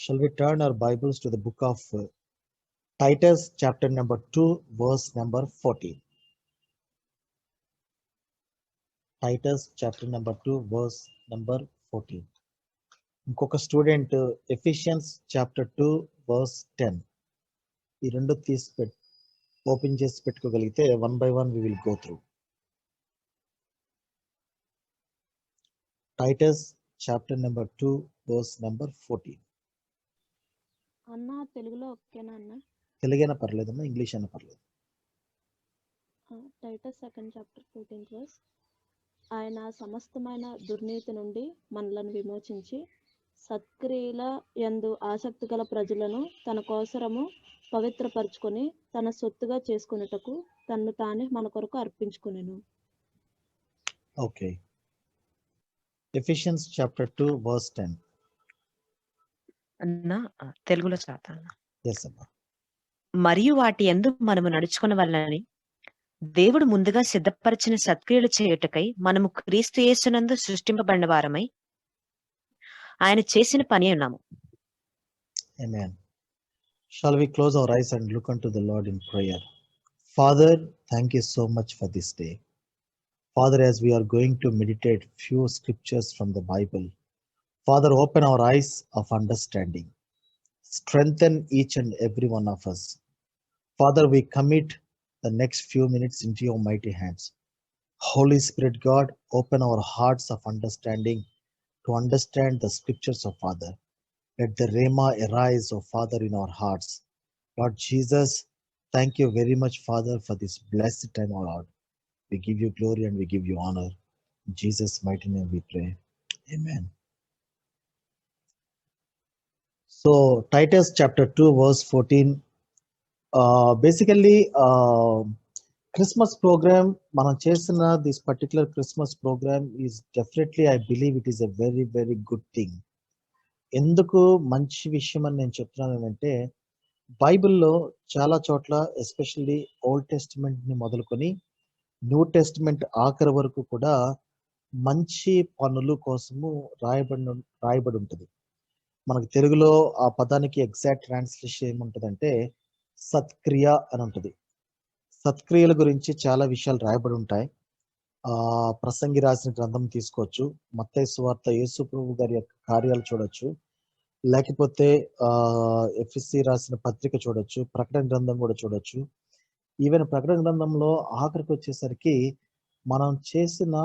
Shall we turn our Bibles to the book of Titus, chapter number 2, verse number 14. Titus, chapter number 2, verse number 14. ఇంకొక student Ephesians chapter 2 verse 10 ఈ రెండు open చేసి పెట్టుకోగలిగితే 1 by 1 we will go through. Titus chapter number 2 verse number 14. అన్న తెలుగులో ఓకేనా అన్న? తెలుగైనా పర్లేదమ్మా, English అయినా పర్లేదు. Titus 2nd chapter 14th verse. ఆయన సమస్తమైన దుర్నీతి నుండి మనలను విమోచించి సత్క్రియల యందు ఆసక్తి గల ప్రజలను తన కోసరము పవిత్రపరచుకొని తన సొత్తుగా చేసుకున్నటకు తన్ను తానే మన కొరకు అర్పించుకునేను. Okay, Ephesians chapter 2 verse 10. అన్న తెలుగులో చదువుతాను. ఎస్ అమ్మా. మరియు వాటి యందు మనము నడుచుకున్న వలనని దేవుడు ముందుగా సిద్ధపరిచిన సత్క్రియలు చేయుటకై మనము క్రీస్తు యేసునందు సృష్టింపబడిన వారమై ఆయన చేసిన పని ఉన్నాము. Amen. Shall we close our eyes and look unto the Lord in prayer? Father, thank you so much for this day. Father, as we are going to meditate few scriptures from the Bible, Father, open our eyes of understanding. Strengthen each and every one of us. Father, we commit the next few minutes into your mighty hands. Holy Spirit God, open our hearts of understanding to understand the scriptures of Father. Let the Rhema arise, O Father, in our hearts. Lord Jesus, thank you very much, Father, for this blessed time, O Lord. We give you glory and we give you honor. In Jesus' mighty name we pray. Amen. So, Titus chapter 2, verse 14. Basically, Christmas program, మనం చేసిన this particular Christmas program is definitely, I believe it is a very, very good thing. ఎందుకు మంచి విషయం అని నేను చెప్తున్నాను అంటే, బైబిల్లో చాలా చోట్ల ఎస్పెషల్లీ ఓల్డ్ టెస్టిమెంట్ ని మొదలుకొని న్యూ టెస్టిమెంట్ ఆఖరి వరకు కూడా మంచి పనులు కోసము రాయబడి ఉంటుంది. మనకు తెలుగులో ఆ పదానికి ఎగ్జాక్ట్ ట్రాన్స్లేషన్ ఏముంటుందంటే సత్క్రియ అని ఉంటుంది. సత్క్రియల గురించి చాలా విషయాలు రాయబడి ఉంటాయి. ప్రసంగి రాసిన గ్రంథం తీసుకోవచ్చు, మత్తయి సువార్త, యేసు ప్రభు గారి యొక్క కార్యాలు చూడొచ్చు, లేకపోతే ఎఫ్ఎస్సి రాసిన పత్రిక చూడొచ్చు, ప్రకటన గ్రంథం కూడా చూడొచ్చు. ఈవెన్ ప్రకటన గ్రంథంలో ఆఖరికి వచ్చేసరికి మనం చేసిన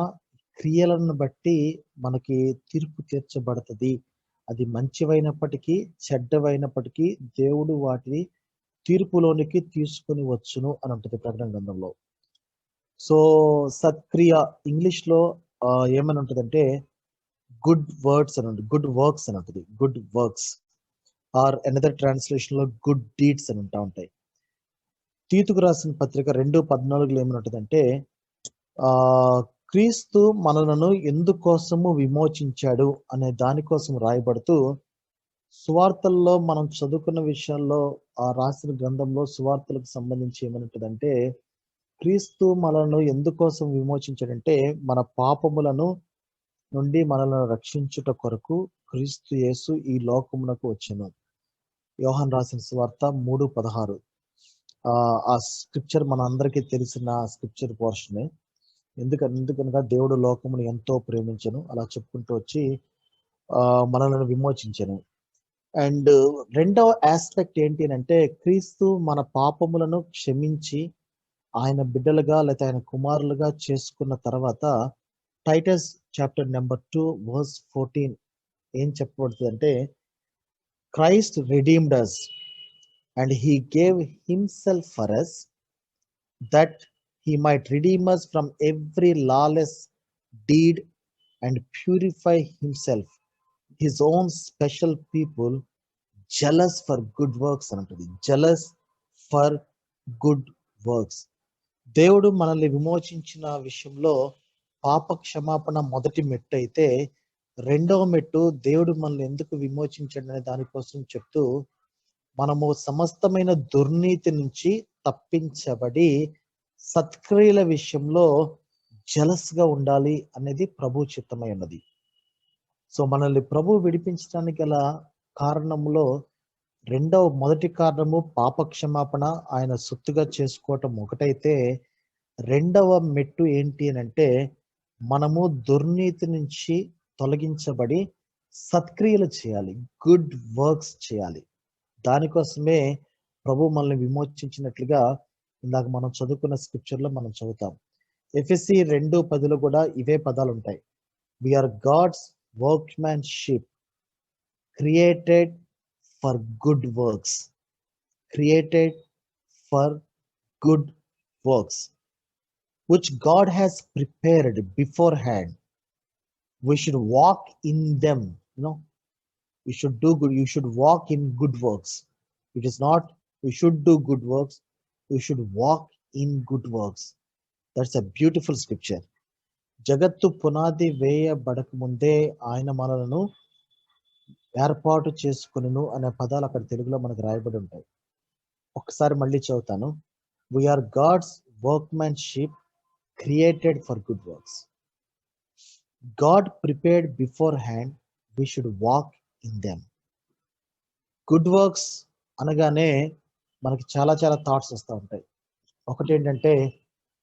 క్రియలను బట్టి మనకి తీర్పు తీర్చబడుతుంది. అది మంచివైనప్పటికీ చెడ్డవైనప్పటికీ దేవుడు వాటిని తీర్పులోనికి తీసుకుని వచ్చును అని ఉంటుంది ప్రకటన గ్రంథంలో. సో సత్క్రియ ఇంగ్లీష్ లో ఏమని ఉంటుందంటే గుడ్ వర్డ్స్ అని ఉంటుంది, గుడ్ వర్క్స్ అని ఉంటుంది, good works are another translation లో గుడ్ డీడ్స్ అని ఉంటాయి. తీతుకు రాసిన పత్రిక 2:14 ఏమని ఉంటుందంటే క్రీస్తు మనలను ఎందుకోసము విమోచించాడు అనే దానికోసం రాయబడుతూ, సువార్తల్లో మనం చదువుకున్న విషయాల్లో ఆ రాసిన గ్రంథంలో సువార్తలకు సంబంధించి ఏమనుంటుందంటే, క్రీస్తు మనలను ఎందుకోసం విమోచించాడంటే మన పాపములను నుండి మనలను రక్షించుట కొరకు క్రీస్తు యేసు ఈ లోకమునకు వచ్చెను. యోహాన్ రాసిన సువార్త 3:16. ఆ స్క్రిప్చర్ మన అందరికీ తెలిసిన స్క్రిప్చర్ పోర్షనే. ఎందుకనగా దేవుడు లోకమును ఎంతో ప్రేమించను, అలా చెప్పుకుంటూ వచ్చి మనలను విమోచించను. అండ్ రెండవ ఆస్పెక్ట్ ఏంటి అంటే, క్రీస్తు మన పాపములను క్షమించి ఆయన బిడ్డలుగా లేకపోతే ఆయన కుమారులుగా చేసుకున్న తర్వాత టైటస్ చాప్టర్ నెంబర్ 2 verse 14 ఏం చెప్పబడుతుంది అంటే, Christ redeemed us and he gave himself for us that he might redeem us from every lawless deed and purify himself his own special people, jealous for good works అని ఉంటుంది. jealous for good works. దేవుడు మనల్ని విమోచించిన విషయంలో పాప క్షమాపణ మొదటి మెట్టు అయితే, రెండవ మెట్టు దేవుడు మనల్ని ఎందుకు విమోచించాడు అనే దానికోసం చెప్తూ, మనము సమస్తమైన దుర్నీతి నుంచి తప్పించబడి సత్క్రియల విషయంలో జలస్ గా ఉండాలి అనేది ప్రభు చిత్తమై ఉన్నది. సో మనల్ని ప్రభు విడిపించడానికి గల కారణములో మొదటి కారణము పాప క్షమాపణ ఆయన సొత్తుగా చేసుకోవటం ఒకటైతే, రెండవ మెట్టు ఏంటి అనంటే మనము దుర్నీతి నుంచి తొలగించబడి సత్క్రియలు చేయాలి, గుడ్ వర్క్స్ చేయాలి. దానికోసమే ప్రభు మనల్ని విమోచించినట్లుగా ఇందాక మనం చదువుకున్న స్క్రిప్చర్లో మనం చదువుతాం. ఎఫెసీ 2:10 కూడా ఇవే పదాలు ఉంటాయి. We are God's workmanship created for good works, created for good works which God has prepared beforehand. We should walk in them. You should do good. You should walk in good works. It is not we should do good works. We should walk in good works. That's a beautiful scripture. జగత్తు పునాది వేయబడక ముందే ఆయన మనలను ఏర్పాటు చేసుకొనును అనే పదాలు అక్కడ తెలుగులో మనకు రాయబడి ఉంటాయి. ఒకసారి మళ్ళీ చదువుతాను. We are God's workmanship created for good works. God prepared beforehand, we should walk in them. Good works అనగానే మనకి చాలా చాలా థాట్స్ వస్తూ ఉంటాయి. ఒకటి ఏంటంటే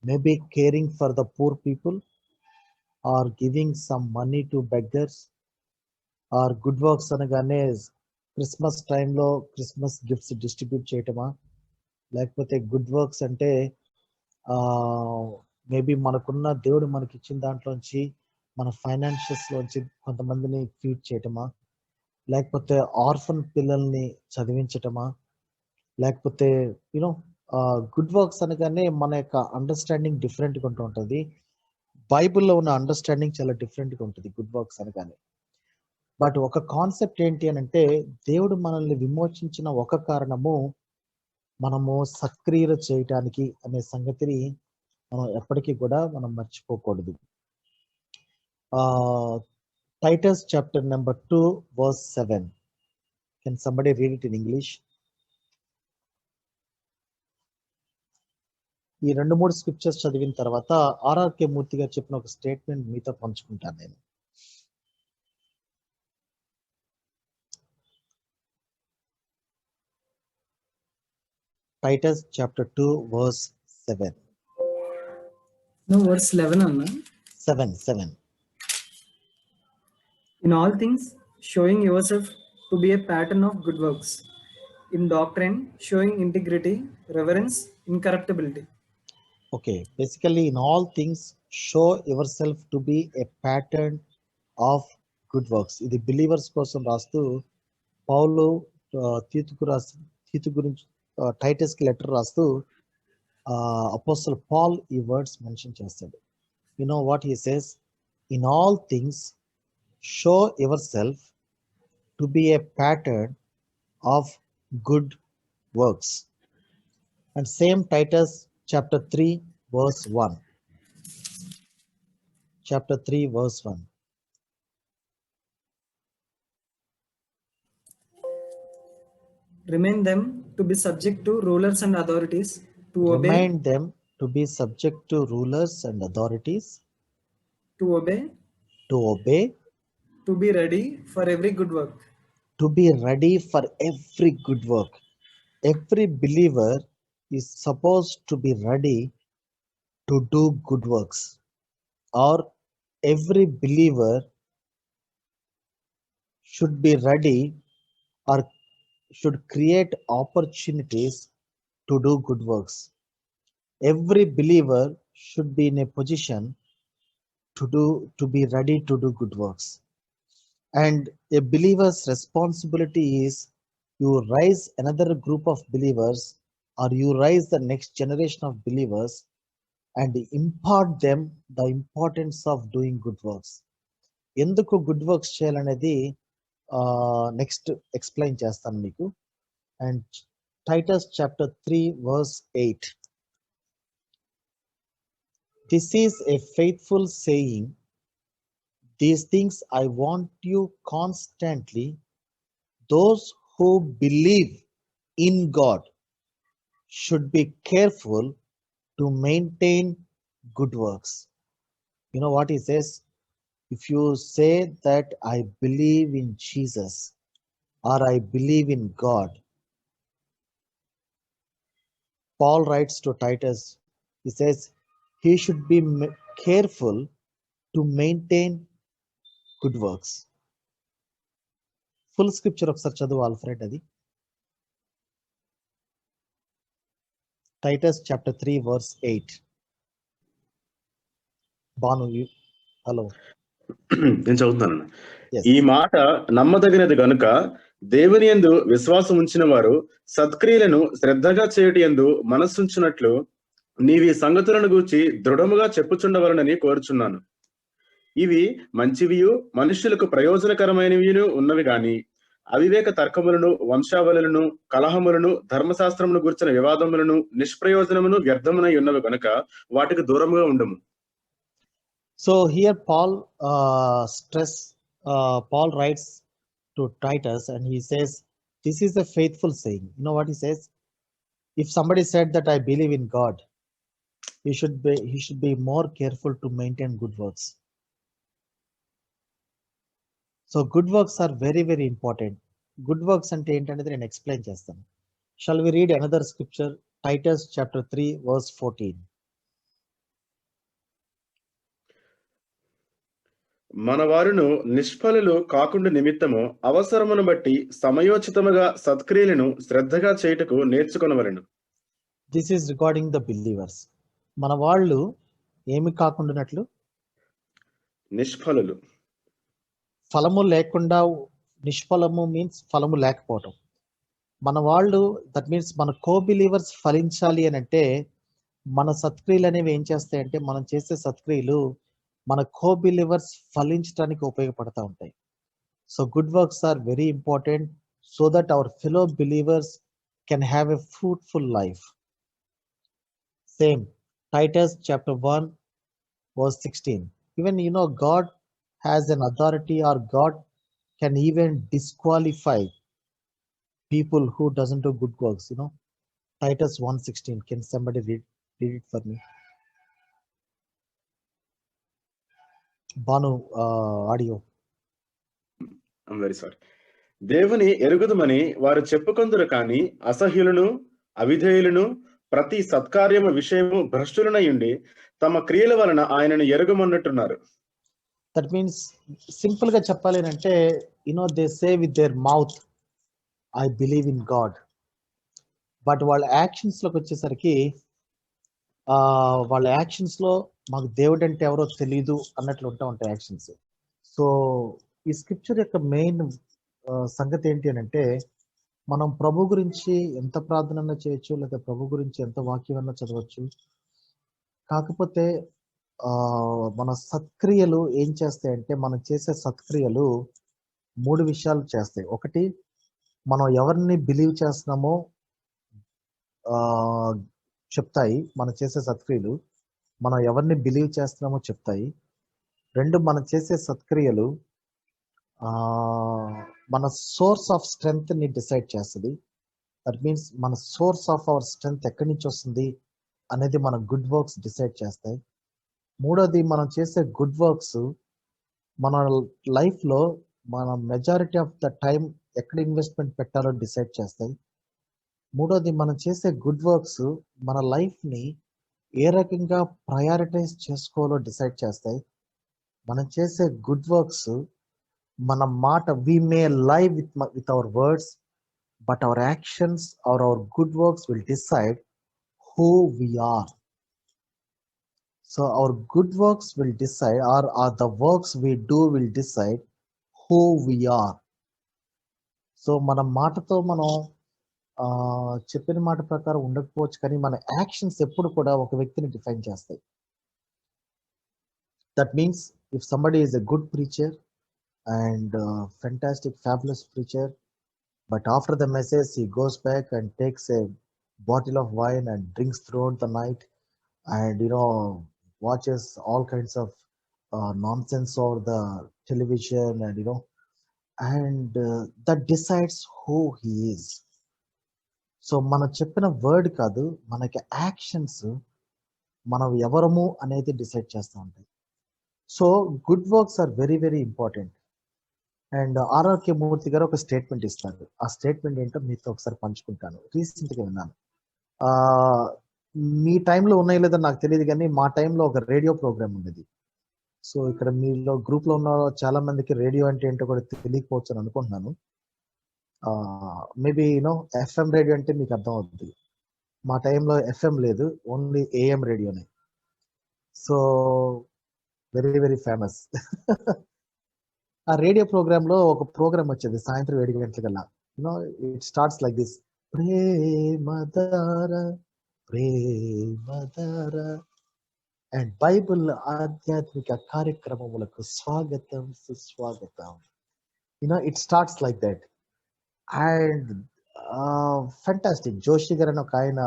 maybe caring for the poor people, or giving some money to beggars, or good works అనగానే Christmas టైంలో క్రిస్మస్ గిఫ్ట్స్ డిస్ట్రిబ్యూట్ చేయటమా, లేకపోతే గుడ్ వర్క్స్ అంటే మేబీ మనకున్న దేవుడు మనకి ఇచ్చిన దాంట్లోంచి మన ఫైనాన్షియల్స్లోంచి కొంతమందిని ఫీడ్ చేయటమా, లేకపోతే ఆర్ఫన్ పిల్లల్ని చదివించటమా, లేకపోతే గుడ్ వర్క్స్ అనగానే మన యొక్క అండర్స్టాండింగ్ డిఫరెంట్గా ఉంటూ ఉంటుంది. బైబిల్లో ఉన్న అండర్స్టాండింగ్ చాలా డిఫరెంట్గా ఉంటుంది గుడ్ వర్క్స్ అనగానే. బట్ ఒక కాన్సెప్ట్ ఏంటి అని అంటే దేవుడు మనల్ని విమోచించిన ఒక కారణము మనము సక్రియలు చేయటానికి అనే సంగతిని మనం ఎప్పటికీ కూడా మనం మర్చిపోకూడదు. Titus chapter number 2 verse 7. Can somebody read it in English? ఈ 2-3 స్క్రిప్చర్స్ చదివిన తర్వాత ఆర్ఆర్కే మూర్తి గారు చెప్పిన ఒక స్టేట్మెంట్ మీతో పంచుకుంటాను నేను. Titus chapter 2 verse 7. No, verse 11 Anna. 7. In all things, showing yourself to be a pattern of good works. In doctrine, showing integrity, reverence, incorruptibility. Okay, basically in all things, show yourself to be a pattern of good works. ఇది believers కోసం రాస్తూ పౌలు తీతు గురించి టైటస్కి letter రాస్తూ apostle Paul ఈ words mention చేస్తాడు. You know what he says? In all things, show yourself to be a pattern of good works. And same Titus chapter 3 verse 1. Chapter 3 verse 1. Remind them to be subject to rulers and authorities, to obey, Remind them to be subject to rulers and authorities, to obey, to be ready for every good work. to be ready for every good work. Every believer is supposed to be ready to do good works, or every believer should be ready or should create opportunities to do good works. Every believer should be in a position to be ready to do good works. And a believer's responsibility is you raise another group of believers, or you raise the next generation of believers and impart them the importance of doing good works. ఎందుకు good works చేయాలనేది next explain చేస్తాను మీకు. And Titus chapter 3 verse 8. This is a faithful saying. These things I want you constantly. Those who believe in God should be careful to maintain good works. You know what he says? If you say that I believe in Jesus, or I believe in God. Paul writes to Titus, he says he should be careful to maintain good works. Full scripture ఒకసారి చదువు Alfred. అది Titus chapter 3 verse 8. Banu, hello. నేను చదువుతున్నాను. Yes. ఈ మాట నమ్మదగినది గనుక దేవుని యందు విశ్వాసం ఉంచిన వారు సత్క్రియలను శ్రద్ధగా చేయుట యందు మనస్సుంచినట్లు నీవి సంగతులను గూర్చి దృఢముగా చెప్పుచుండవలనని కోరుచున్నాను. ఇవి మంచివియు మనుష్యులకు ప్రయోజనకరమైనవియు ఉన్నవి గాని అవివేక తర్కములను, వంశావళులను, కలహములను, ధర్మశాస్త్రమును గురించిన వివాదములను, నిష్ప్రయోజనమును, వ్యర్థమునై ఉన్నవి కనుక వాటికి దూరముగా ఉండము. So here Paul writes to Titus and he says this is a faithful saying. You know what he says? If somebody said that I believe in God, he should be more careful to maintain good works. So good works are very, very important. Good works ante ఏంటనేది నేను explain చేస్తాను. Shall we read another scripture? Titus chapter 3 verse 14. మన వారును నిష్ఫలులు కాకుండా నిమిత్తము అవసరమును బట్టి సమయోచితముగా సత్క్రియలను శ్రద్ధగా చేయుటకు నేర్చుకొనవలెను. This is regarding the believers. మన వాళ్ళు ఏమి కాకుండానట్లు, నిష్ఫలులు. ఫలము లేకుండా, నిష్ఫలము మీన్స్ ఫలము లేకపోవటం. మన వాళ్ళు, దట్ మీన్స్ మన కో బిలీవర్స్ ఫలించాలి అని అంటే మన సత్క్రియలు అనేవి ఏం చేస్తాయంటే, మనం చేసే సత్క్రియలు మన కో బిలీవర్స్ ఫలించడానికి ఉపయోగపడతా ఉంటాయి. So good works are very important so that our fellow believers can have a fruitful life. Same Titus chapter 1 verse 16. Even God has an authority, or God can even disqualify people who doesn't do good works. Titus 1:16. Can somebody read it for me? Banu, audio. I'm very sorry. దేవుని ఎరుగుదుమని వారు చెప్పుకొందురు కాని అసహ్యులను, అవిధేయులను, ప్రతి సత్కార్యము విషయము భ్రష్టులనయుండి తమ క్రియల వలన ఆయనను ఎరుగమన్నట్టున్నారు. That means simple గా చెప్పాలి అంటే they say with their mouth I believe in God, but వాళ్ళ యాక్షన్స్ లోకి వచ్చేసరికి వాళ్ళ యాక్షన్స్ లో మాకు దేవుడు అంటే ఎవరో తెలియదు అన్నట్లు ఉంటాయి యాక్షన్స్. సో ఈ స్క్రిప్చర్ యొక్క మెయిన్ సంగతి ఏంటి అని అంటే, మనం ప్రభు గురించి ఎంత ప్రార్థన చేయొచ్చు, లేదా ప్రభు గురించి ఎంత వాక్యం అన్నా చదవచ్చు, కాకపోతే మన సత్క్రియలు ఏం చేస్తాయంటే, మనం చేసే సత్క్రియలు 3 విషయాలు చేస్తాయి. ఒకటి, మనం ఎవరిని బిలీవ్ చేస్తున్నామో చెప్తాయి. మనం చేసే సత్క్రియలు మనం ఎవరిని బిలీవ్ చేస్తున్నామో చెప్తాయి. 2, మనం చేసే సత్క్రియలు మన సోర్స్ ఆఫ్ స్ట్రెంగ్త్ ని డిసైడ్ చేస్తుంది. దట్ మీన్స్ మన సోర్స్ ఆఫ్ అవర్ స్ట్రెంగ్త్ ఎక్కడి నుంచి వస్తుంది అనేది మన గుడ్ వర్క్స్ డిసైడ్ చేస్తాయి. 3వది, మనం చేసే గుడ్ వర్క్స్ మన లైఫ్ లో మన మెజారిటీ ఆఫ్ ద టైం ఎక్కడ ఇన్వెస్ట్మెంట్ పెట్టాలో డిసైడ్ చేస్తాయి. 3వది, మనం చేసే గుడ్ వర్క్స్ మన లైఫ్ ని ఏ రకంగా ప్రయారిటైజ్ చేసుకోవాలో డిసైడ్ చేస్తాయి. మనం చేసే గుడ్ వర్క్స్ మన మాట, we may lie with our words, but our actions or our good works will decide who we are. So our good works will decide, or the works we do will decide who we are. So మన మాటతో మనం చెప్పిన మాట ప్రకారం ఉండకపోవచ్చు, కానీ మన actions ఎప్పుడు కూడా ఒక వ్యక్తిని డిఫైన్ చేస్తాయి. That means if somebody is a good preacher and fantastic, fabulous preacher, but after the message he goes back and takes a bottle of wine and drinks throughout the night, and watches all kinds of nonsense over the television, and that decides who he is. So మనం చెప్పిన word కాదు, మనకి actions మనం ఎవరము అనేది decide చేస్తూ ఉంటాయి. So good works are very, very important. And RRK Murthy garu ఒక statement ఇస్తారు. ఆ స్టేట్మెంట్ ఏంటో మీతో ఒకసారి పంచుకుంటాను. రీసెంట్గా విన్నాను. ఆ మీ టైంలో ఉన్నాయో లేదో నాకు తెలియదు, కానీ మా టైంలో ఒక రేడియో ప్రోగ్రామ్ ఉండేది. సో ఇక్కడ మీలో గ్రూప్ లో ఉన్న చాలా మందికి రేడియో అంటే ఏంటో కూడా తెలియకపోవచ్చు అని అనుకుంటున్నాను. మేబీ ఎఫ్ఎం రేడియో అంటే మీకు అర్థం అవుతుంది. మా టైంలో ఎఫ్ఎం లేదు, ఓన్లీ ఏఎం రేడియోనే. So very very famous. ఆ రేడియో ప్రోగ్రామ్ లో ఒక ప్రోగ్రామ్ వచ్చేది సాయంత్రం 7 గంటలకల్లా. It starts like this: Premadhara Premadhara and Bible ఆధ్యాత్మిక కార్యక్రమములకు స్వాగతం సుస్వాగతం. It starts like that. And fantastic. Joshi garu అని ఒక ఆయన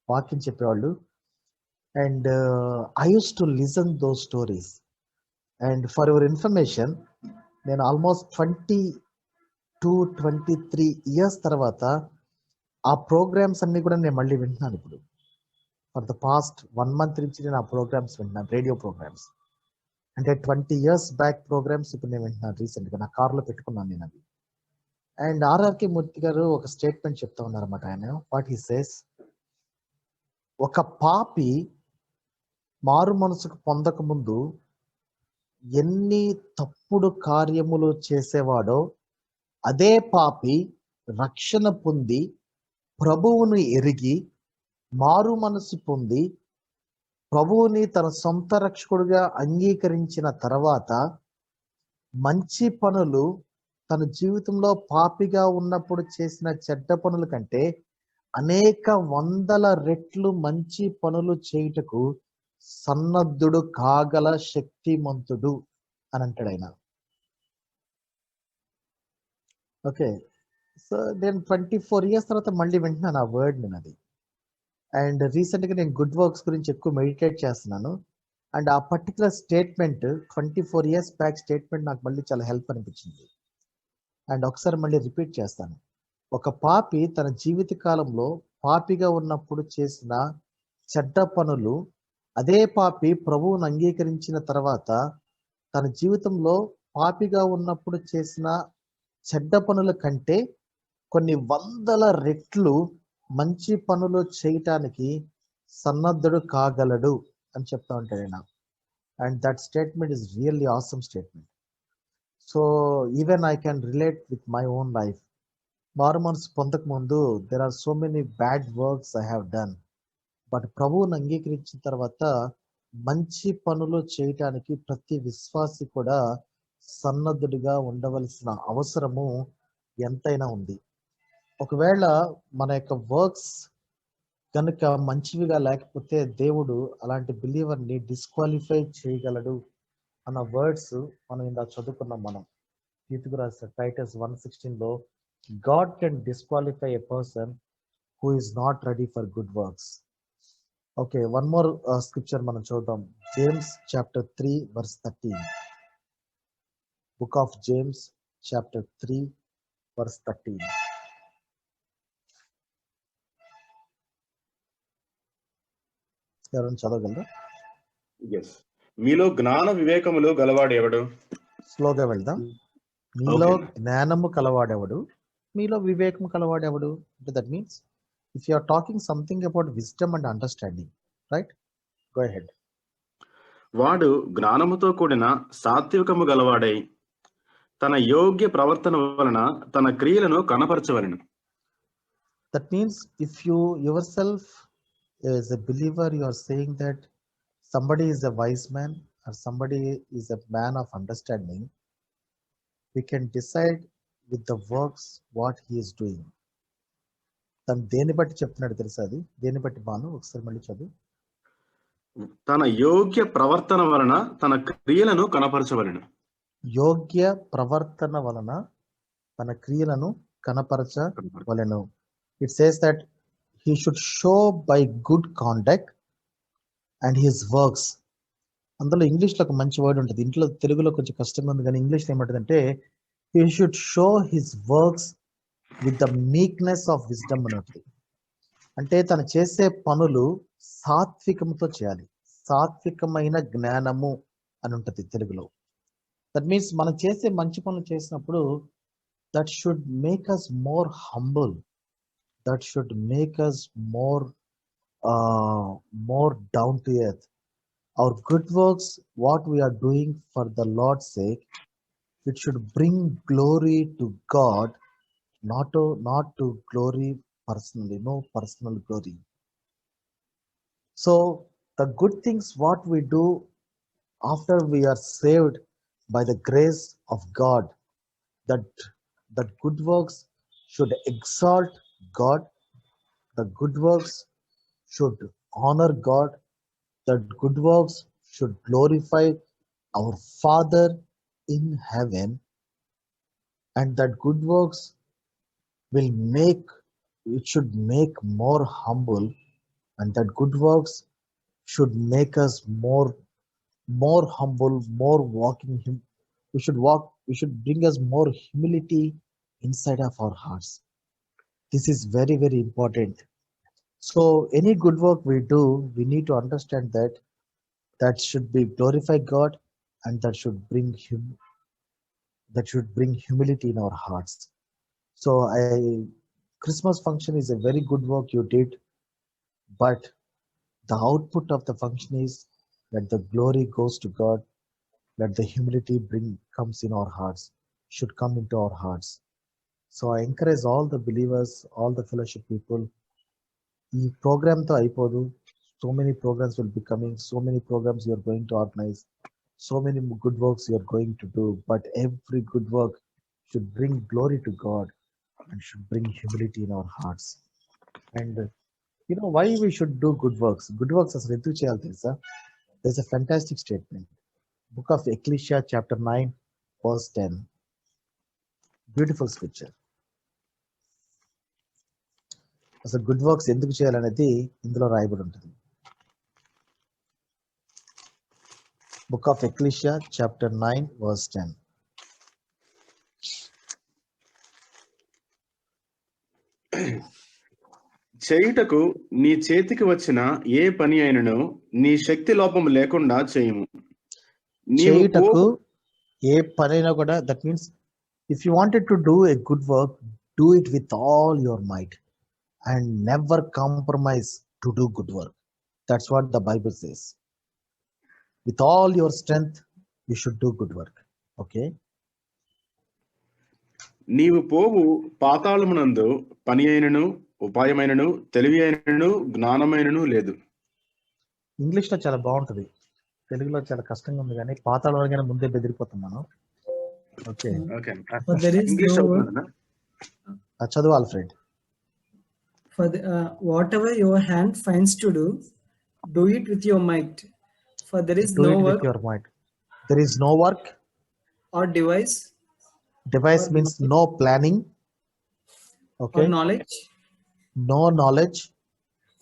వాక్యం చెప్పేవాళ్ళు. And I use to listen those stories. And for your information, నేను ఆల్మోస్ట్ 23 ఇయర్స్ తర్వాత ఆ ప్రోగ్రామ్స్ అన్ని కూడా నేను మళ్ళీ వింటున్నాను ఇప్పుడు. ఫర్ ద పాస్ట్ 1 month నుంచి నేను ఆ ప్రోగ్రామ్స్ వింటున్నాను, రేడియో ప్రోగ్రామ్స్. అంటే 20 years బ్యాక్ ప్రోగ్రామ్స్ ఇప్పుడు నేను వింటున్నాను రీసెంట్గా. నా కార్లో పెట్టుకున్నాను నేను అవి. అండ్ ఆర్ఆర్కే మూర్తి గారు ఒక స్టేట్మెంట్ చెప్తా ఉన్నారన్నమాట. ఆయన వాట్ హీ సేస్: ఒక పాపి మారు మనసుకు పొందక ముందు ఎన్ని తప్పుడు కార్యములు చేసేవాడో, అదే పాపి రక్షణ పొంది ప్రభువును ఎరిగి మారు మనసు పొంది ప్రభువుని తన సొంత రక్షకుడిగా అంగీకరించిన తర్వాత మంచి పనులు, తన జీవితంలో పాపిగా ఉన్నప్పుడు చేసిన చెడ్డ పనుల కంటే అనేక 100 రెట్లు మంచి పనులు చేయుటకు సన్నద్ధుడు కాగల శక్తిమంతుడు అని అంటాడు ఆయన. ఓకే, సో నేను 24 years తర్వాత మళ్ళీ వింటున్నాను ఆ వర్డ్ నేను అది. అండ్ రీసెంట్గా నేను గుడ్ వర్క్స్ గురించి ఎక్కువ మెడిటేట్ చేస్తున్నాను. అండ్ ఆ particular statement 24 years bank statement నాకు మళ్ళీ చాలా హెల్ప్ అనిపించింది. అండ్ ఒకసారి మళ్ళీ రిపీట్ చేస్తాను. ఒక పాపి తన జీవిత కాలంలో పాపిగా ఉన్నప్పుడు చేసిన చెడ్డ పనులు, అదే పాపి ప్రభువును అంగీకరించిన తర్వాత తన జీవితంలో పాపిగా ఉన్నప్పుడు చేసిన చెడ్డ పనుల కంటే కొన్ని 100 రెట్లు మంచి పనులు చేయటానికి సన్నద్ధుడు కాగలడు అని చెప్తా ఉంటాడు ఆయన. And that statement is really awesome statement. So even I can relate with my own life. మారు మనసు పొందక ముందు there are so many bad works I have done. But ప్రభువుని అంగీకరించిన తర్వాత మంచి పనులు చేయటానికి ప్రతి విశ్వాసి కూడా సన్నద్ధుడిగా ఉండవలసిన అవసరము ఎంతైనా ఉంది. ఒకవేళ మన యొక్క వర్క్స్ కనుక మంచివిగా లేకపోతే దేవుడు అలాంటి బిలీవర్ని డిస్క్వాలిఫై చేయగలడు అన్న వర్డ్స్ మనం ఇందా చదువుకున్నాం. మనం తీతుకు రాసిన టైటస్ 1:16లో God can disqualify a person who is not ready for good works. Okay, one more scripture మనం చూద్దాం. James chapter 3 verse 13. Book of James chapter 3 verse 13. ఎవరైనా చదవగలరా? ఎస్. మీలో జ్ఞాన వివేకములు గలవాడెవడు? స్లోగా వెళ్దాం. మీలో జ్ఞానము కలవాడెవడు, మీలో వివేకము కలవాడెవడు. అంటే that means if you are talking something about wisdom and understanding, right? Go ahead. వాడు జ్ఞానముతో కూడిన సాత్వికము గలవాడై తన యోగ్య ప్రవర్తన వలన తన క్రియలను కనపరచవలెను. That means if you yourself as a believer, you are saying that somebody is a wise man or somebody is a man of understanding, we can decide with the works what he is doing. తను దేని బట్టి చెప్తున్నాడు తెలుసా? అది దేని బట్టి? బాను ఒకసారి మళ్ళీ చదువు. తన యోగ్య ప్రవర్తన వలన తన క్రియలను కనపరచవలెను. యోగ్య ప్రవర్తన వలన తన క్రియలను కనపరచవలెను. It says that he should show by good conduct and his works. అందులో ఇంగ్లీష్లో ఒక మంచి వర్డ్ ఉంటుంది, ఇంట్లో తెలుగులో కొంచెం కష్టంగా ఉంది, కానీ ఇంగ్లీష్లో ఏమంటుందంటే he should show his works with the meekness of wisdom అని ఉంటుంది. అంటే తను చేసే పనులు సాత్వికంతో చేయాలి. సాత్వికమైన జ్ఞానము అని ఉంటుంది తెలుగులో. దట్ మీన్స్ మనం చేసే మంచి పనులు చేసినప్పుడు that should make us more humble, that should make us more down to earth. Our good works, what we are doing for the Lord's sake, it should bring glory to God, not to glory personally, no personal glory. So the good things what we do after we are saved by the grace of God, that good works should exalt God, the good works should honor God, that good works should glorify our Father in heaven, and that good works will make, it should make more humble, and that good works should make us more humble, more walking him. We should bring us more humility inside of our hearts. This is very, very important. So any good work we do, we need to understand that that should be glorify God, and that should bring humility in our hearts. So Christmas function is a very good work you did, but the output of the function is that the glory goes to God, that the humility comes in our hearts, should come into our hearts. So I encourage all the believers, all the fellowship people, ఈ ప్రోగ్రామ్తో అయిపోదు. So many programs will be coming, so many programs you are going to organize, so many good works you are going to do, but every good work should bring glory to God and should bring humility in our hearts. And why we should do good works? Good works అసలు ఎందుకు చేయాలి తెలుసా? There's a fantastic statement. Book of Ecclesiastes chapter 9 verse 10. Beautiful scripture. అసలు good works ఎందుకు చేయాలనేది ఇందులో రాయబడి ఉంటుంది. Book of Ecclesiastes chapter 9 verse 10. చేయుటకు నీ చేతికి వచ్చిన ఏ పని అయినను నీ శక్తి లోపం లేకుండా చేయుము. చేయుటకు ఏ పనైనా కూడా, that means if you wanted to do a good work, do it with all your might and never compromise to do good work. That's what the Bible says. With all your strength, you should do good work. Okay? నీవు పోవు పాతాళమునందు పని అయినను ఉపాయమైనను తెలివి అయినను జ్ఞానమైనను లేదు. ఇంగ్లీష్లో చాలా బాగుంటుంది, తెలుగులో చాలా కష్టంగా ఉంది, కానీ పాతాళంగానే ముందే బెదిరిపోతాం మనం. ఓకే, చదువు Alfred. For whatever your hand finds to do it with your might. For there is do no it work with your might. There is no work or device. Device or means knowledge, no planning. Okay. or knowledge No knowledge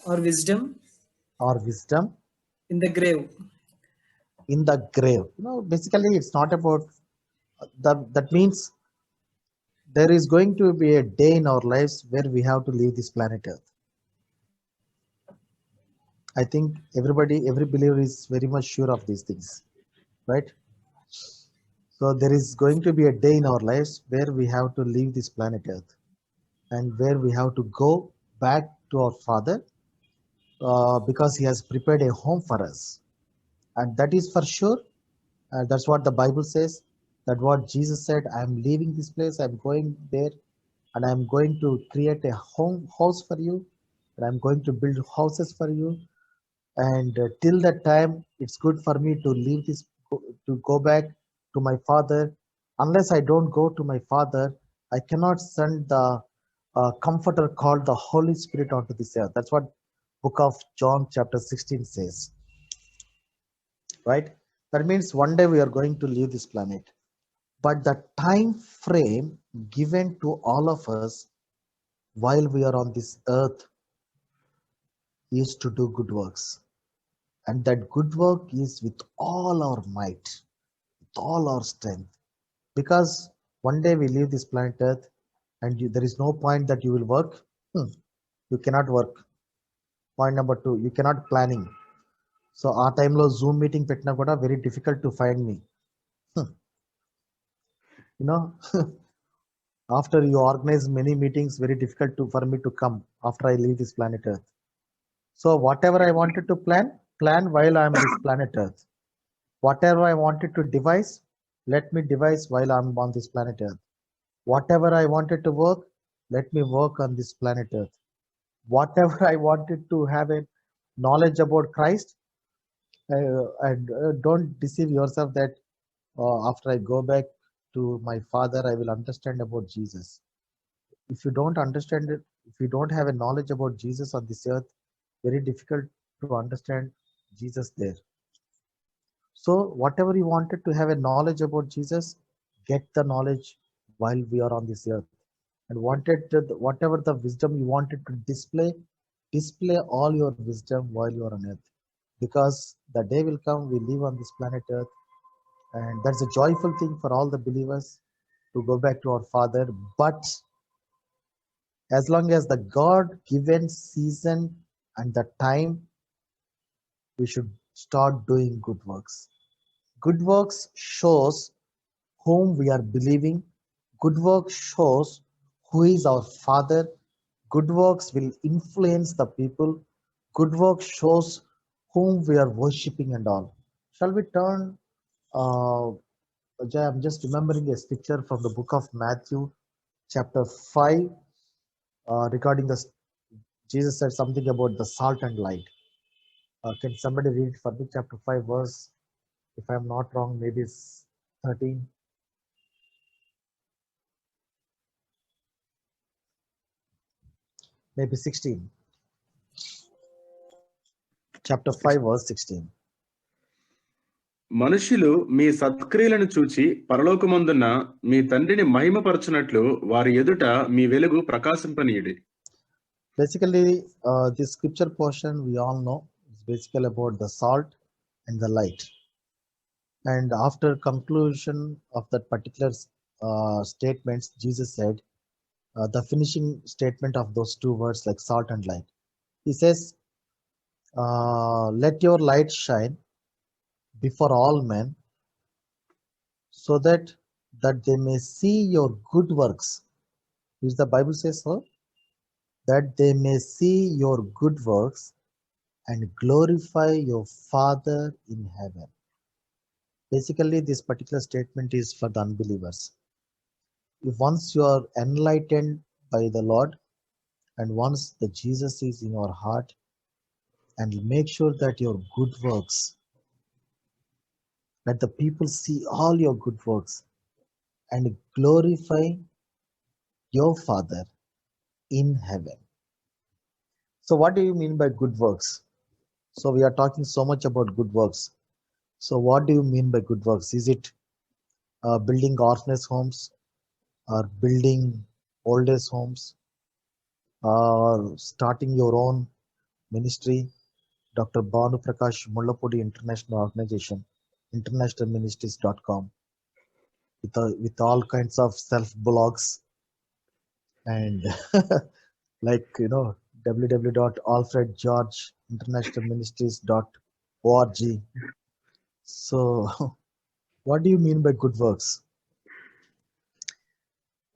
or wisdom in the grave. In the grave. Basically it's not about that means there is going to be a day in our lives where we have to leave this planet Earth. I think every believer is very much sure of these things, right? So there is going to be a day in our lives where we have to leave this planet Earth, and where we have to go back to our Father, because He has prepared a home for us, and that is for sure. That's what the Bible says. That what Jesus said, I am leaving this place, I am going there, and I am going to create a house for you, and I am going to build houses for you. And till that time, it's good for me to leave this, to go back to my Father. Unless I don't go to my Father, I cannot send the comforter called the Holy Spirit onto this earth. That's what book of John chapter 16 says, right? That means one day we are going to leave this planet, but the time frame given to all of us while we are on this earth is to do good works, and that good work is with all our might, with all our strength, because one day we leave this planet earth, and there is no point that you will work. You cannot work. Point number 2, you cannot planning. So ఆ టైంలో Zoom meeting పెట్టినా కూడా very difficult to find me. you know, after you organize many meetings, very difficult for me to come after I leave this planet Earth. So whatever I wanted to plan while I'm on this planet Earth. Whatever I wanted to devise, let me devise while I'm on this planet Earth. Whatever I wanted to work, let me work on this planet Earth. Whatever I wanted to have a knowledge about Christ, and don't deceive yourself that after I go back to my Father, I will understand about Jesus. If you don't understand it, if you don't have a knowledge about Jesus on this earth, very difficult to understand Jesus there. So whatever you wanted to have a knowledge about Jesus, get the knowledge while we are on this earth. And whatever the wisdom you wanted to display all your wisdom while you are on earth. Because the day will come, we live on this planet earth, and that's a joyful thing for all the believers to go back to our Father. But as long as the God given season and the time, we should start doing good works. Good works shows whom we are believing. Good work shows who is our Father. Good works will influence the people. Good work shows whom we are worshipping and all. Shall we turn? Ajay, I'm just remembering a scripture from the book of Matthew, chapter 5, regarding the Jesus said something about the salt and light. Can somebody read for me chapter 5 verse? If I'm not wrong, maybe it's 13. Maybe 16. Chapter 5 verse 16. మనుషులు మీ సత్క్రియలను చూచి పరలోకమందున్న మీ తండ్రిని మహిమపరచునట్లు వారి ఎదుట మీ వెలుగు ప్రకాశింపనీయుడి. Basically, this scripture portion we all know is basically about the salt and the light. And after conclusion of that particular statements, Jesus said the finishing statement of those two words like salt and light. He says, let your light shine before all men, so that they may see your good works. Which the Bible says so, that they may see your good works and glorify your Father in heaven. Basically, this particular statement is for the unbelievers. If once you are enlightened by the Lord, and once the Jesus is in your heart, and make sure that your good works, let the people see all your good works and glorify your Father in heaven. So what do you mean by good works? So we are talking so much about good works. So what do you mean by good works? Is it building orphanage homes, or building old age homes, or starting your own ministry? Dr. Bhanu Prakash Mullapudi International Organization, internationalministries.com, with all kinds of self blogs and like www.alfredgeorgeinternationalministries.org. So what do you mean by good works?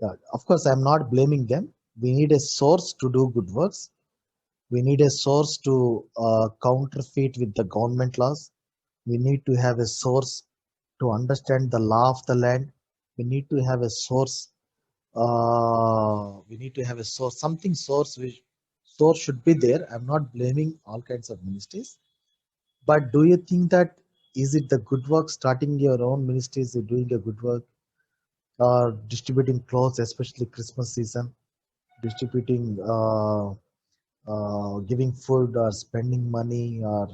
Yeah, of course, I'm not blaming them. We need a source to do good works. We need a source to counterfeit with the government laws. We need to have a source to understand the law of the land. We need to have a source. Something source which source should be there. I'm not blaming all kinds of ministries. But do you think that is it the good work starting your own ministries, doing a good work, or distributing clothes, especially Christmas season, distributing giving food or spending money, or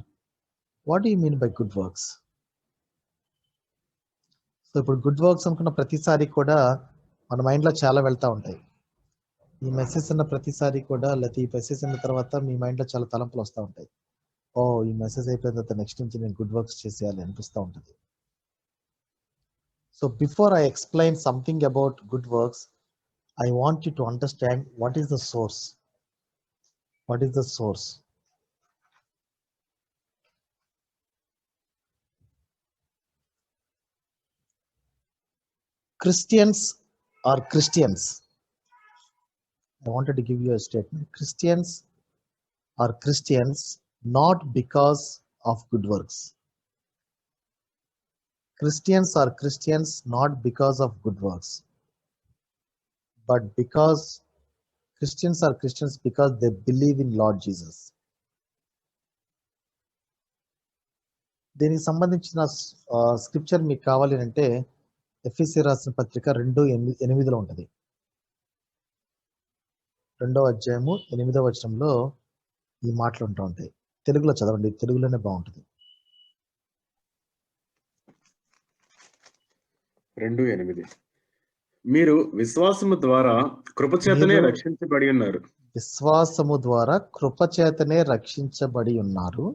what do you mean by good works? So ఇప్పుడు good works అనుకున్న ప్రతిసారి కూడా మన మైండ్లో చాలా వెళ్తూ ఉంటాయి. ఈ మెసేజ్ అన్న ప్రతిసారి కూడా, లేకపోతే ఈ మెసేజ్ అన్న తర్వాత మీ మైండ్లో చాలా తలంపులు వస్తూ ఉంటాయి. ఓ ఈ మెసేజ్ అయిపోయిన తర్వాత నెక్స్ట్ నుంచి నేను గుడ్ వర్క్స్ చేసేయాలి అనిపిస్తూ ఉంటుంది. So before I explain something about good works, I want you to understand what is the source. What is the source? Christians are Christians. I wanted to give you a statement. Christians are Christians not because of good works. Christians are Christians not because of good works, but because Christians are Christians because they believe in Lord Jesus. దీనికి సంబంధించిన scripture మీకు కావాలి అంటే ఎఫెసీ రాసిన పత్రిక 2:8 ఉంటుంది. 2వ అధ్యాయము 8వ వచనంలో ఈ మాటలు ఉంటూ ఉంటాయి. తెలుగులో చదవండి, తెలుగులోనే బాగుంటుంది. 2:8 మీరు విశ్వాసము ద్వారా కృపచేతనే మీరు రక్షించబడి ఉన్నారు. విశ్వాసము ద్వారా కృపచేతనే రక్షించబడి ఉన్నారు.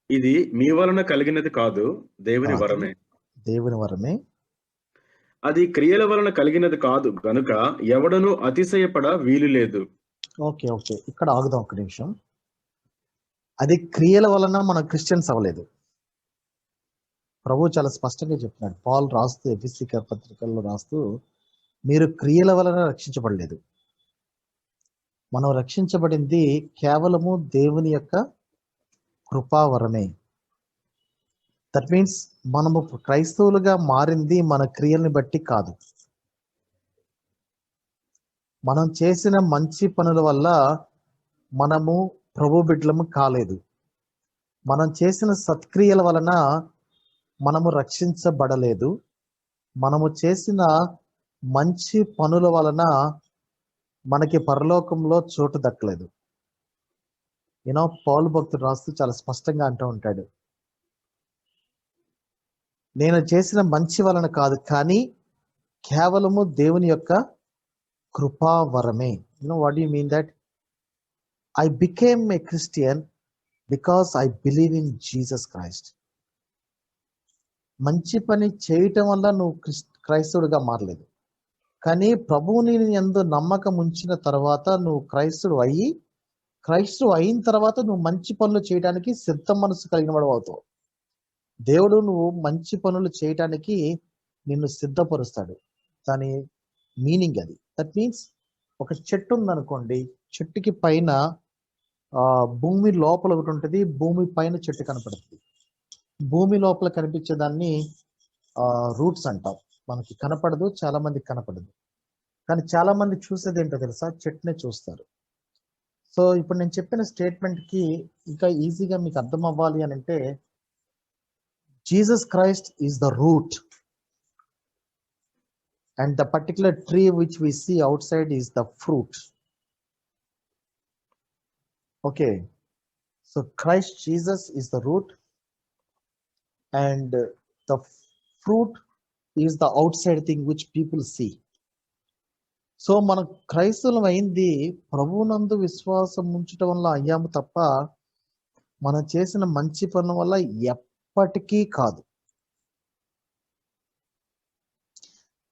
ఇది మీ వలన కలిగినది కాదు, దేవుని కాదు, వరమే. దేవుని వరమే. అది క్రియల వలన కలిగినది కాదు గనుక ఎవడనూ అతిశయపడ వీలు లేదు. ఓకే, ఇక్కడ ఆగుదాం ఒక నిమిషం. అది క్రియల వలన మనం క్రిస్టియన్స్ అవ్వలేదు. ప్రభు చాలా స్పష్టంగా చెప్తున్నాడు. పాల్ రాస్తూ ఎఫెసీ పత్రికల్లో రాస్తూ, మీరు క్రియల వలన రక్షించబడలేదు. మనం రక్షించబడింది కేవలము దేవుని యొక్క కృపావరమే. దట్ మీన్స్ మనము క్రైస్తవులుగా మారింది మన క్రియల్ని బట్టి కాదు. మనం చేసిన మంచి పనుల వల్ల మనము ప్రభు బిడ్డలము కాలేదు. మనం చేసిన సత్క్రియల వలన మనము రక్షించబడలేదు. మనము చేసిన మంచి పనుల వలన మనకి పరలోకంలో చోటు దక్కలేదు. పౌలు భక్తుడు రాస్తూ చాలా స్పష్టంగా అంటూ ఉంటాడు, నేను చేసిన మంచి వలన కాదు, కానీ కేవలము దేవుని యొక్క కృపావరమే. What do you mean that? I became a Christian because I believe in Jesus Christ. మంచి పని చేయటం వల్ల నువ్వు క్రైస్తవుడిగా మారలేదు, కానీ ప్రభువుని యందు నమ్మకం ఉంచిన తర్వాత నువ్వు క్రైస్తవుడు అయిన తర్వాత నువ్వు మంచి పనులు చేయడానికి సిద్ధ మనసు కలిగిన వాడు అవుతావు. దేవుడు నువ్వు మంచి పనులు చేయటానికి నిన్ను సిద్ధపరుస్తాడు. దాని మీనింగ్ అది. దట్ మీన్స్ ఒక చెట్టు ఉందనుకోండి, చెట్టుకి పైన భూమి లోపల ఒకటి ఉంటుంది, భూమి పైన చెట్టు కనపడుతుంది. భూమి లోపల కనిపించేదాన్ని రూట్స్ అంటాం. మనకి కనపడదు, చాలా మందికి కనపడదు. కానీ చాలా మంది చూసేది ఏంటో తెలుసా? చెట్టునే చూస్తారు. సో ఇప్పుడు నేను చెప్పిన స్టేట్మెంట్ కి ఇంకా ఈజీగా మీకు అర్థం అవ్వాలి అని అంటే, Jesus Christ is the root and the particular tree which we see outside is the fruit. Okay, so Christ Jesus is the root and the fruit is the outside thing which people see. So మన క్రైస్తవులం అయింది ప్రభువునందు విశ్వాసం ఉంచటం వల్ల అయ్యాము తప్ప మనం చేసిన మంచి పనుల వల్ల ఎప్పటికీ కాదు.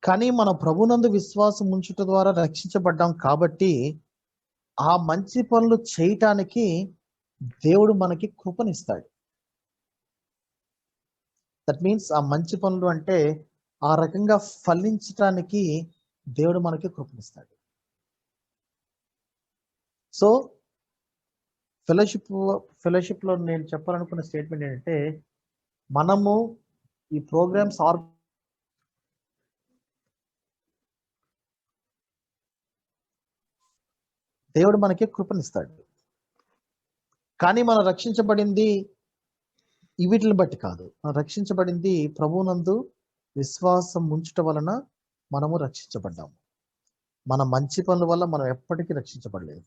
కానీ మన ప్రభువునందు విశ్వాసం ఉంచటం ద్వారా రక్షించబడ్డాం కాబట్టి ఆ మంచి పనులు చేయటానికి దేవుడు మనకి కృపనిస్తాడు. దట్ మీన్స్ ఆ మంచి పనులు అంటే ఆ రకంగా ఫలించటానికి దేవుడు మనకి కృపనిస్తాడు. సో ఫెలోషిప్ లో నేను చెప్పాలనుకున్న స్టేట్మెంట్ ఏంటంటే, మనము ఈ ప్రోగ్రామ్స్ దేవుడు మనకి కృపనిస్తాడు. కానీ మనం రక్షించబడింది వీటిని బట్టి కాదు. మనం రక్షించబడింది ప్రభువునందు విశ్వాసం ఉంచటం వలన మనము రక్షించబడ్డాము. మన మంచి పనుల వల్ల మనం ఎప్పటికీ రక్షించబడలేదు.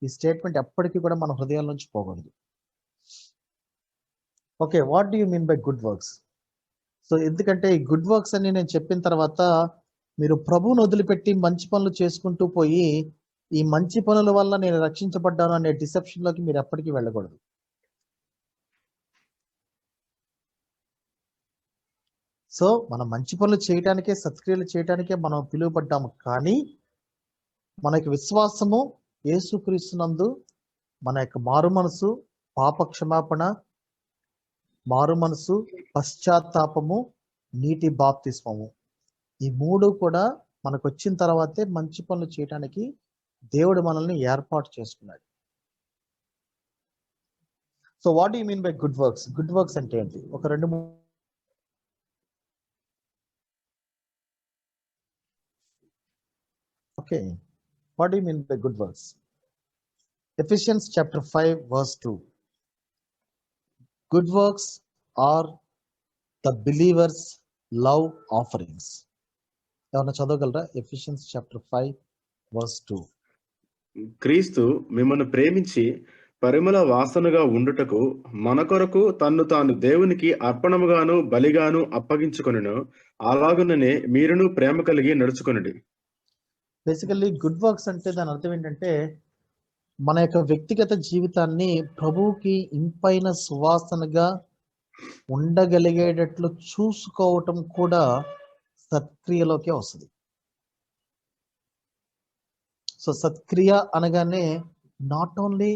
ఈ స్టేట్మెంట్ ఎప్పటికీ కూడా మన హృదయాల నుంచి పోకూడదు. Okay, what do you mean by good works? So ఎందుకంటే ఈ గుడ్ వర్క్స్ అని నేను చెప్పిన తర్వాత మీరు ప్రభువును వదిలిపెట్టి మంచి పనులు చేసుకుంటూ పోయి ఈ మంచి పనుల వల్ల నేను రక్షించబడ్డాను అనే డిసెప్షన్ లోకి మీరు ఎప్పటికీ వెళ్ళకూడదు. సో మనం మంచి పనులు చేయటానికే, సత్క్రియలు చేయటానికే మనం పిలువబడ్డాము. కానీ మనకి విశ్వాసము యేసుక్రీస్తునందు మన యొక్క మారు మనసు, పాప క్షమాపణ, మారు మనసు, పశ్చాత్తాపము, నీటి బాప్తిస్మము ఈ మూడు కూడా మనకు వచ్చిన తర్వాతే మంచి పనులు చేయడానికి దేవుడు మనల్ని ఏర్పాటు చేసుకున్నాడు. So what you mean by good works? Good works అంటే ఏంటి? ఒక రెండు okay, what you mean by good works? Ephesians chapter 5 verse 2. Good works are the believers' love offerings. ఎవరైనా చదవగలరా? Ephesians chapter 5 verse 2. క్రీస్తు మిమ్మల్ని ప్రేమించి పరిమళ వాసనగా ఉండుటకు మన కొరకు తన్ను తాను దేవునికి అర్పణముగాను బలిగాను అప్పగించుకొనెను. అలాగుననే మీరును ప్రేమ కలిగి నడుచుకొనుడి. బేసికల్లీ గుడ్ వర్క్స్ అంటే దాని అర్థం ఏంటంటే మన యొక్క వ్యక్తిగత జీవితాన్ని ప్రభువుకి ఇంపైన సువాసనగా ఉండగలిగేటట్లు చూసుకోవటం కూడా సత్క్రియలోకే వస్తుంది. సో సత్క్రియ అనగానే not only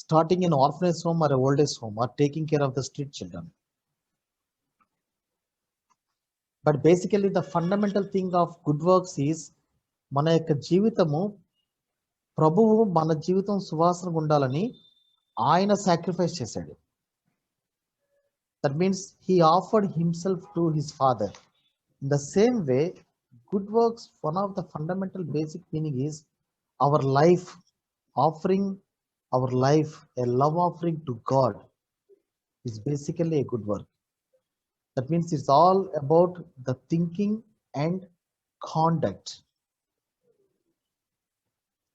starting in orphanage home or old age home or taking care of the street children, but basically the fundamental thing of good works is మన యొక్క జీవితము ప్రభువు మన జీవితం సువాసనగా ఉండాలని ఆయన సాక్రిఫైస్ చేశాడు. That means he offered himself to his father. In the same way good works, one of the fundamental basic meaning is our life, offering our life, a love offering to God is basically a good work. That means it's all about the thinking and conduct.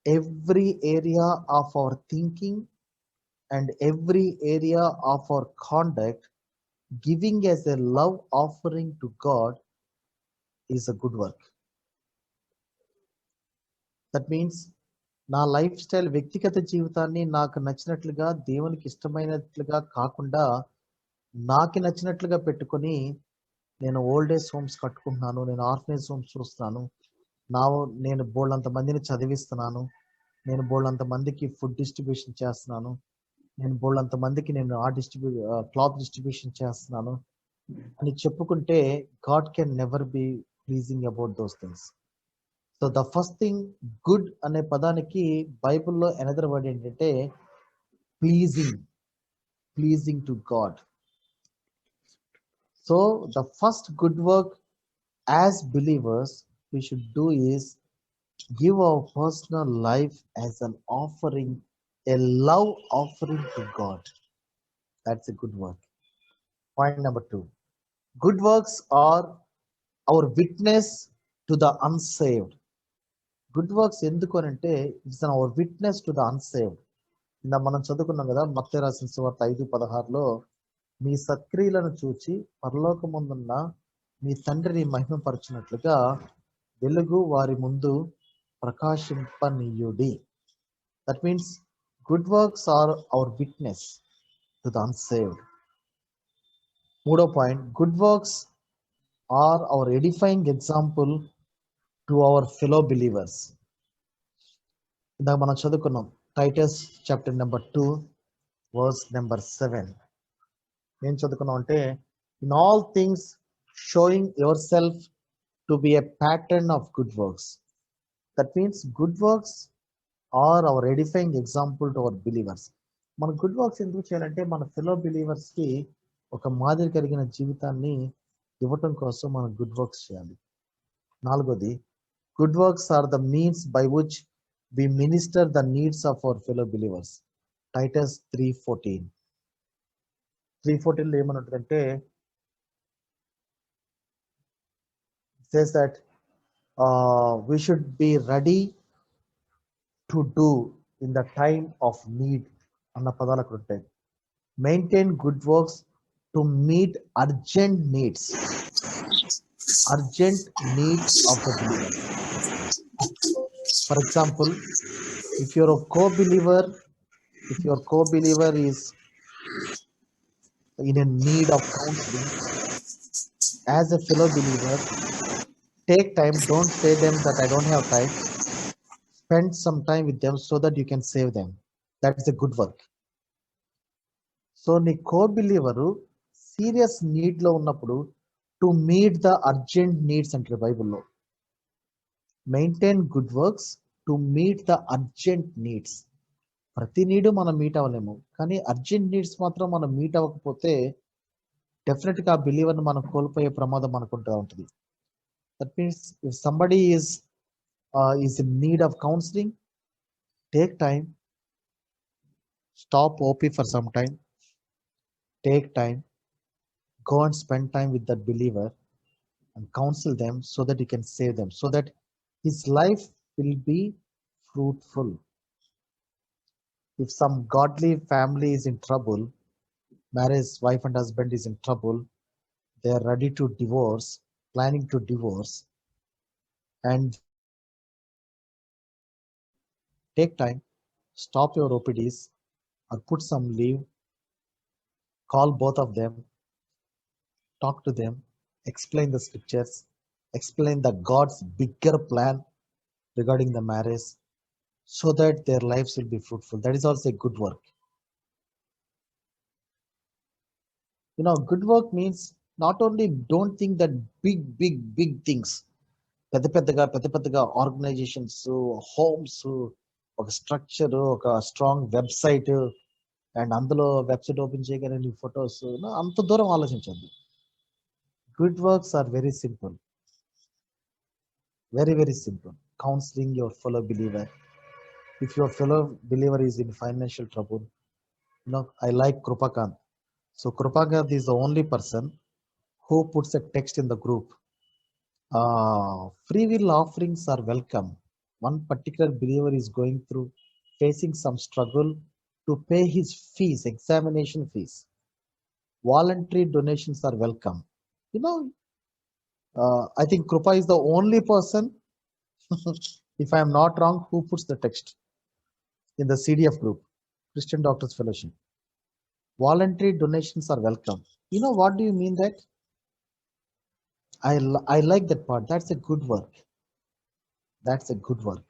Every area of our thinking and every area of our conduct giving as a love offering to God is a good work. That means నా life style వ్యక్తిగత జీవితాన్ని నాకు నచ్చినట్లుగా దేవునికి ఇష్టమైనట్లుగా కాకుండా నాకు నచ్చినట్లుగా పెట్టుకొని నేను old age homes కట్టుకుంటున్నాను, నేను ఆర్ఫనేజ్ హోమ్స్ చూస్తున్నాను, నేను బోళ్ళంత మందిని చదివిస్తున్నాను, నేను బోళ్ళంత మందికి ఫుడ్ డిస్ట్రిబ్యూషన్ చేస్తున్నాను, నేను బోళ్ళంత మందికి నేను క్లాత్ డిస్ట్రిబ్యూషన్ చేస్తున్నాను అని చెప్పుకుంటే God can never be pleasing about those things. So the first thing good అనే పదానికి బైబిల్లో అనదర్ వర్డ్ ఏంటంటే pleasing to God. So the first good work as believers we should do is give our personal life as an offering, a love offering to God. That's a good work. Point number 2. Good works are our witness to the unsaved. Good works ఎందుకు అంటే it's our witness to the unsaved. ఇందా మనం చదువుకున్నాం కదా మత్తయి రాసిన సువార్త 5:16లో మీ సత్క్రియలను చూచి పరలోకమందున్న మీ తండ్రిని మహిమపరచినట్లుగా వెలుగు వారి ముందు ప్రకాశింపనీయుడి. That means good works are our witness to the unsaved. మూడో point, good works are our edifying example to our fellow believers. ఇందాక మనం చదువుకున్నాం Titus chapter number 2 verse number 7. ఏం చదువుకున్నాం అంటే in all things showing yourself to be a pattern of good works. That means good works are our edifying example to our believers. మన good works ఎందుకు చేయాలంటే మన fellow believers కి ఒక మాదిరి కలిగిన జీవితాన్ని ఇవ్వటం కోసం మనం గుడ్ వర్క్స్ చేయాలి. నాలుగోది, good works are the means by which we minister the needs of our fellow believers. Titus 3:14. 3:14 లో ఏమనుంటుందంటే says that we should be ready to do in the time of need అన్న పదాలు అక్కడ ఉంటాయి. Maintain good works to meet urgent needs of the believer. For example, if your co-believer is in a need of counseling, as a fellow believer, take time. Don't say them that I don't have time. Spend some time with them so that you can save them. That is a good work. So నీ co-believer serious need లో ఉన్నప్పుడు to meet the urgent needs అంటారు బైబిల్లో. Maintain good works to meet the urgent needs. ప్రతి నీడు మనం meet అవ్వలేము, కానీ urgent needs మాత్రం మనం మీట్ అవ్వకపోతే డెఫినెట్ గా బిలీవర్ని మనం కోల్పోయే ప్రమాదం మనకు ఉంటుంది. That means if somebody is in need of counselling, take time, stop OP for some time, take time, go and spend time with that believer and counsel them so that you can save them, so that his life will be fruitful. If some godly family is in trouble, marriage, wife and husband is in trouble, they are ready to divorce, planning to divorce, and take time, stop your OPDs or put some leave, call both of them, talk to them, explain the scriptures, explain the God's bigger plan regarding the marriage, so that their lives will be fruitful. That is also a good work. Good work means not only don't think that big things, పెద్ద organisations, homes, ఒక structure, ఒక strong website, and అందులో website open చేయగానే నీ photos, అంత దూరం ఆలోచించండి. Good works are very simple, very simple. Counseling your fellow believer. If your fellow believer is in financial trouble, I like Krupakant. So Krupakant is the only person who puts a text in the group. Free will offerings are welcome. One particular believer is going through, facing some struggle to pay his fees, examination fees. Voluntary donations are welcome. I think Krupa is the only person, if I am not wrong, who puts the text in the CDF group, Christian Doctors Fellowship. Voluntary donations are welcome. What do you mean that? I like that part. That's a good work. That's a good work.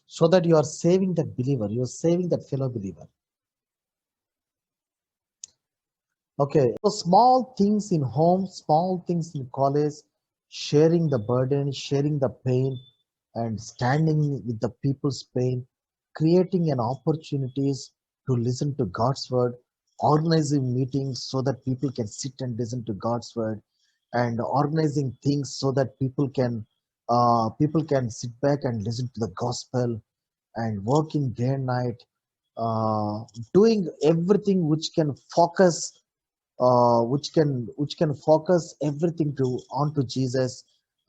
So that you are saving that believer, you are saving that fellow believer. Okay, so small things in home, small things in college, sharing the burden, sharing the pain, and standing with the people's pain, creating an opportunities to listen to God's word, organizing meetings so that people can sit and listen to God's word, and organizing things so that people can sit back and listen to the gospel, and working day and night, doing everything which can focus everything onto Jesus,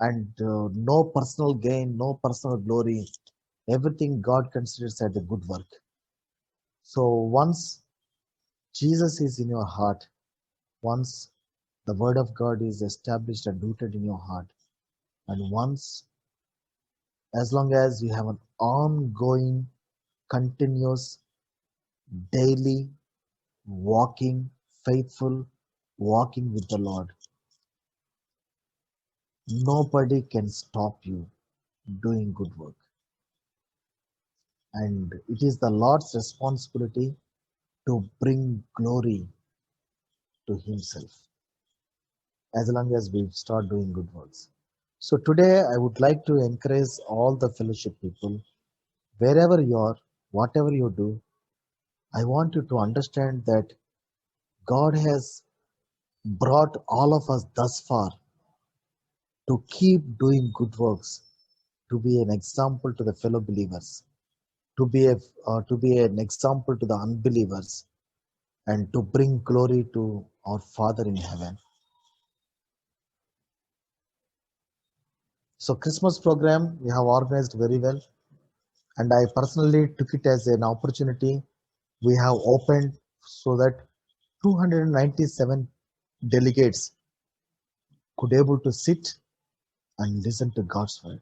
and no personal gain, no personal glory. Everything God considers as a good work. So once Jesus is in your heart, once the word of God is established and rooted in your heart, and once, as long as you have an ongoing, continuous, daily walking, faithful walking with the Lord, nobody can stop you doing good work. And it is the Lord's responsibility to bring glory to himself, as long as we start doing good works. So today I would like to encourage all the fellowship people, wherever you are, whatever you do, I want you to understand that God has brought all of us thus far to keep doing good works, to be an example to the fellow believers, to be an example to the unbelievers, and to bring glory to our Father in heaven. So Christmas program we have organized very well, and I personally took it as an opportunity we have opened so that 297 delegates could able to sit and listen to God's word.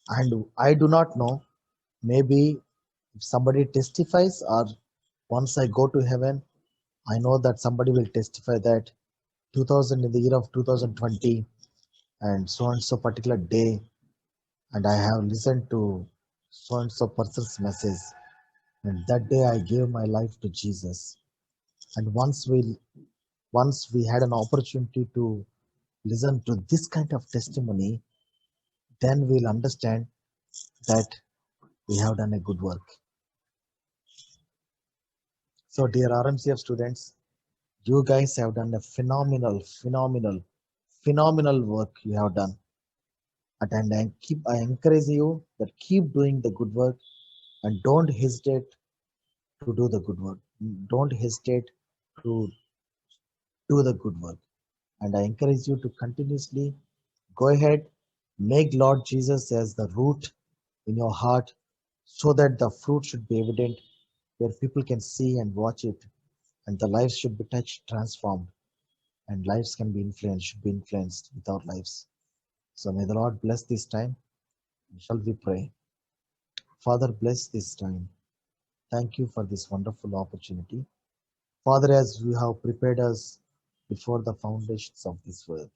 And I do not know, maybe if somebody testifies, or once I go to heaven, I know that somebody will testify that 2000 in the year of 2020 and so particular day, and I have listened to so person's message, and that day I gave my life to Jesus. And once we once we had an opportunity to listen to this kind of testimony, then we'll understand that we have done a good work. So dear RMCF students, you guys have done a phenomenal work you have done. And I encourage you that keep doing the good work and don't hesitate to do the good work. Don't hesitate to do the good work. And I encourage you to continuously go ahead, make Lord Jesus as the root in your heart so that the fruit should be evident where people can see and watch it, and the lives should be touched, transformed, and lives can be influenced, should be influenced with our lives. So may the Lord bless this time. Shall we pray? Father, bless this time. Thank you for this wonderful opportunity. Father, as you have prepared us before the foundations of this world,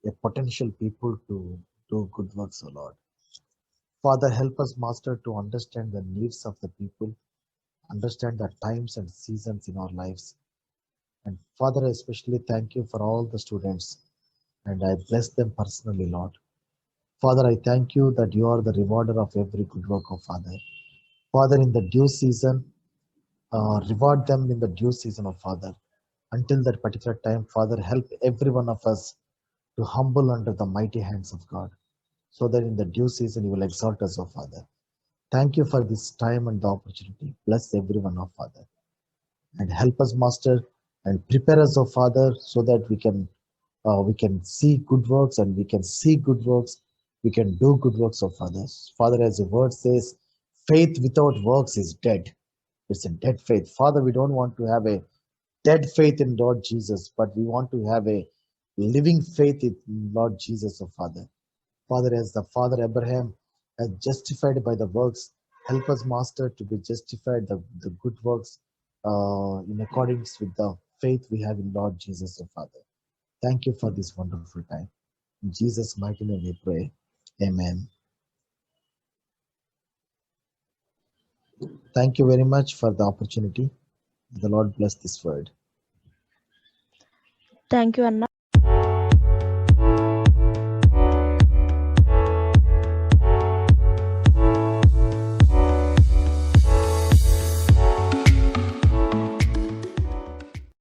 a potential people to do good works, O Lord. Father, help us, Master, to understand the needs of the people, understand the times and seasons in our lives. And Father, I especially thank you for all the students, and I bless them personally, Lord. Father, I thank you that you are the rewarder of every good work, O Father. Father, in the due season, reward them in the due season, O Father. Until that particular time, Father, help every one of us to humble under the mighty hands of God, so that in the due season you will exalt us, O Father. Thank you for this time and the opportunity. Bless everyone, O Father. And help us, Master, and prepare us, O Father, so that we can see good works, and we can see good works. We can do good works, O Father. Father, as the word says, faith without works is dead. It's a dead faith. Father, we don't want to have a dead faith in Lord Jesus, but we want to have a living faith in Lord Jesus, O Father. Father, as the Father Abraham has justified by the works, help us, Master, to be justified the good works in accordance with the faith we have in Lord Jesus, O Father. Thank you for this wonderful time. In Jesus' mighty name we pray. Amen. Thank you very much for the opportunity. The Lord bless this word. Thank you, Anna.